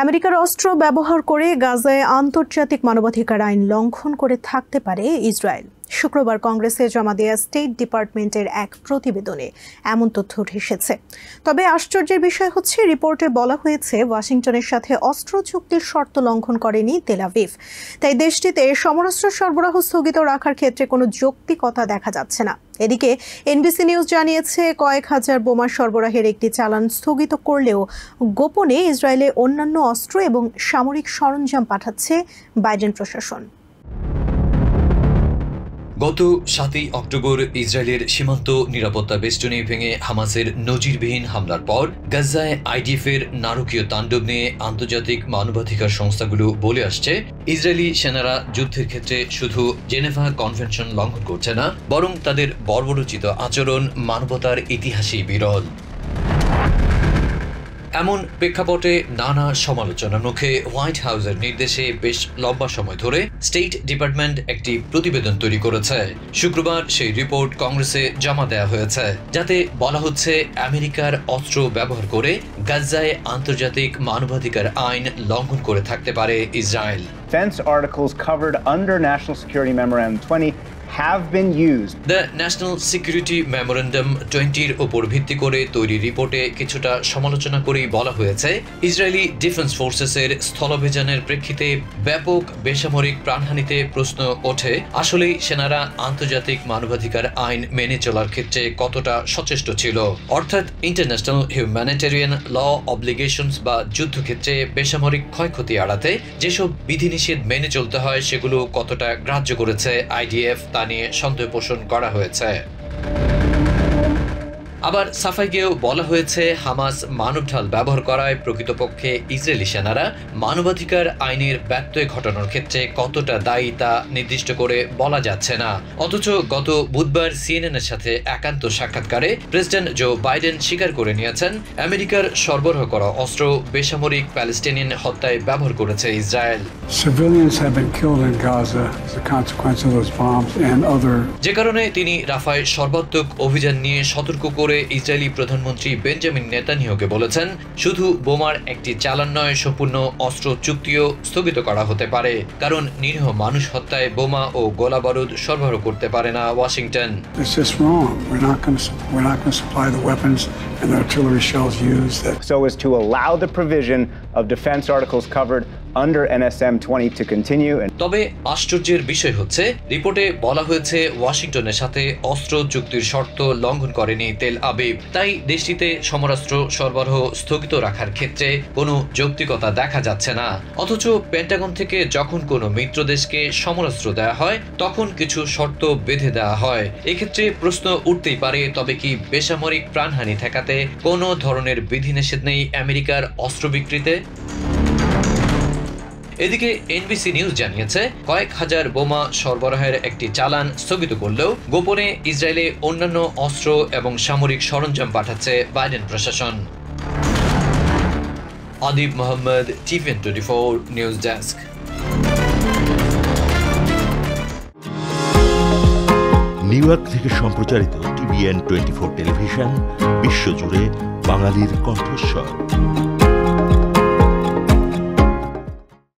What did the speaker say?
আমেরিকার অস্ত্র ব্যবহার করে গাজায় আন্তর্জাতিক মানবাধিকার আইন লঙ্ঘন করে থাকতে পারে ইসরায়েল। শুক্রবার কংগ্রেসে জমা দেয়া স্টেট ডিপার্টমেন্টের এক প্রতিবেদনে এমন তথ্য উঠে এসেছে। তবে আশ্চর্যের বিষয় হচ্ছে, রিপোর্টে বলা হয়েছে ওয়াশিংটনের সাথে অস্ত্র চুক্তির শর্ত লঙ্ঘন করেনি তেল আভিভ। তাই দেশটিতে সমরাস্ত্র সরবরাহ স্থগিত রাখার ক্ষেত্রে কোনো যৌক্তিকতা দেখা যাচ্ছে না। এদিকে এনবিসি নিউজ জানিয়েছে, কয়েক হাজার বোমা সরবরাহের একটি চালান স্থগিত করলেও গোপনে ইসরায়েলে অন্যান্য অস্ত্র এবং সামরিক সরঞ্জাম পাঠাচ্ছে বাইডেন প্রশাসন। গত ৭ই অক্টোবর ইসরায়েলের সীমান্ত নিরাপত্তা বেষ্টনী ভেঙে হামাসের নজিরবিহীন হামলার পর গাজায় আইডিএফের নারকীয় তাণ্ডব নিয়ে আন্তর্জাতিক মানবাধিকার সংস্থাগুলো বলে আসছে, ইসরায়েলি সেনারা যুদ্ধের ক্ষেত্রে শুধু জেনেভা কনভেনশন লঙ্ঘন করছে না, বরং তাদের বর্বরোচিত আচরণ মানবতার ইতিহাসেই বিরল। এমন প্রেক্ষাপটে নানা সমালোচনার মুখে হোয়াইট হাউসের নির্দেশে বেশ লম্বা সময় ধরে স্টেট ডিপার্টমেন্ট একটি প্রতিবেদন তৈরি করেছে। শুক্রবার সেই রিপোর্ট কংগ্রেসে জমা দেওয়া হয়েছে, যাতে বলা হচ্ছে আমেরিকার অস্ত্র ব্যবহার করে গাজায় আন্তর্জাতিক মানবাধিকার আইন লঙ্ঘন করে থাকতে পারে Israel. Defense articles covered under National Security Memorandum 20 have been used. The National Security Memorandum 20-র উপর ভিত্তি করে তৈরি রিপোর্টে কিছুটা সমালোচনা করেই বলা হয়েছে, ইসরায়েলি ডিফেন্স ফোর্সেসের স্থলাভিযানের প্রেক্ষিতে ব্যাপক বেসামরিক প্রাণহানিতে প্রশ্ন ওঠে, আসলেই সেনারা আন্তর্জাতিক মানবাধিকার আইন মেনে চলার ক্ষেত্রে কতটা সচেষ্ট ছিল। অর্থাৎ ইন্টারন্যাশনাল হিউম্যানিটেরিয়ান ল অব্লিগেশনস বা যুদ্ধক্ষেত্রে বেসামরিক ক্ষয়ক্ষতি এড়াতে যেসব বিধিনিষেধ মেনে চলতে হয় সেগুলো কতটা গ্রাহ্য করেছে আইডিএফ তা নিয়ে সন্দেহ পোষণ করা হয়েছে। আবার সাফাই গিয়েও বলা হয়েছে, হামাস মানবঢাল ব্যবহার করায় প্রকৃতপক্ষে ইসরায়েলি সেনারা মানবাধিকার আইনের ব্যত্যয় ঘটানোর ক্ষেত্রে কতটা দায়ী তা নির্দিষ্ট করে বলা যাচ্ছে না। অথচ গত বুধবার সিএনএন এর সাথে একান্ত সাক্ষাৎকারে প্রেসিডেন্ট জো বাইডেন স্বীকার করে নিয়েছেন, আমেরিকার সরবরাহ করা অস্ত্র বেসামরিক প্যালেস্টিনিয়ান হত্যায় ব্যবহার করেছে ইসরায়েল। যে কারণে তিনি রাফায় সর্বাত্মক অভিযান নিয়ে সতর্ক করে ইসরায়েলি প্রধানমন্ত্রী বেঞ্জামিন নেতানিয়াহুকে বলেছেন, শুধু বোমার একটি চালান নয়, সম্পূর্ণ অস্ত্র চুক্তিও স্থগিত করা হতে পারে, কারণ নিরীহ মানুষ হত্যায় বোমা ও গোলাবারুদ সরবরাহ করতে পারে না Washington. So as to allow the provision of defense articles covered under NSM 20 to continue. তবে আশ্চর্যের বিষয় হচ্ছে, রিপোর্টে বলা হয়েছে ওয়াশিংটনের সাথে অস্ত্র চুক্তির শর্ত লঙ্ঘন করেনি তেল আবিব। তাই দেশটিতে সমরাস্ত্র সরবরাহ স্থগিত রাখার ক্ষেত্রে কোনো যৌক্তিকতা দেখা যাচ্ছে না। অথচ পেন্টাগন থেকে যখন কোনো মিত্র দেশকে সমরাস্ত্র দেওয়া হয়, তখন কিছু শর্ত বেঁধে দেওয়া হয়। এক্ষেত্রে প্রশ্ন উঠতেই পারে, তবে কি বেসামরিক প্রাণহানি ঠেকাতে কোনো ধরনের বিধিনিষেধ নেই আমেরিকার অস্ত্র বিক্রিতে? এদিকে এনবিসি নিউজ জানিয়েছে, কয়েক হাজার বোমা সরবরাহের একটি চালান স্থগিত করলেও গোপনে ইসরায়েলে অন্যান্য অস্ত্র এবং সামরিক সরঞ্জাম পাঠাচ্ছে বাইডেন প্রশাসন। Adib Mohammad, TVN 24 news desk. New York থেকে সম্প্রচারিত টিভিএন 24 টেলিভিশন বিশ্বজুড়ে বাঙালির কণ্ঠস্বর।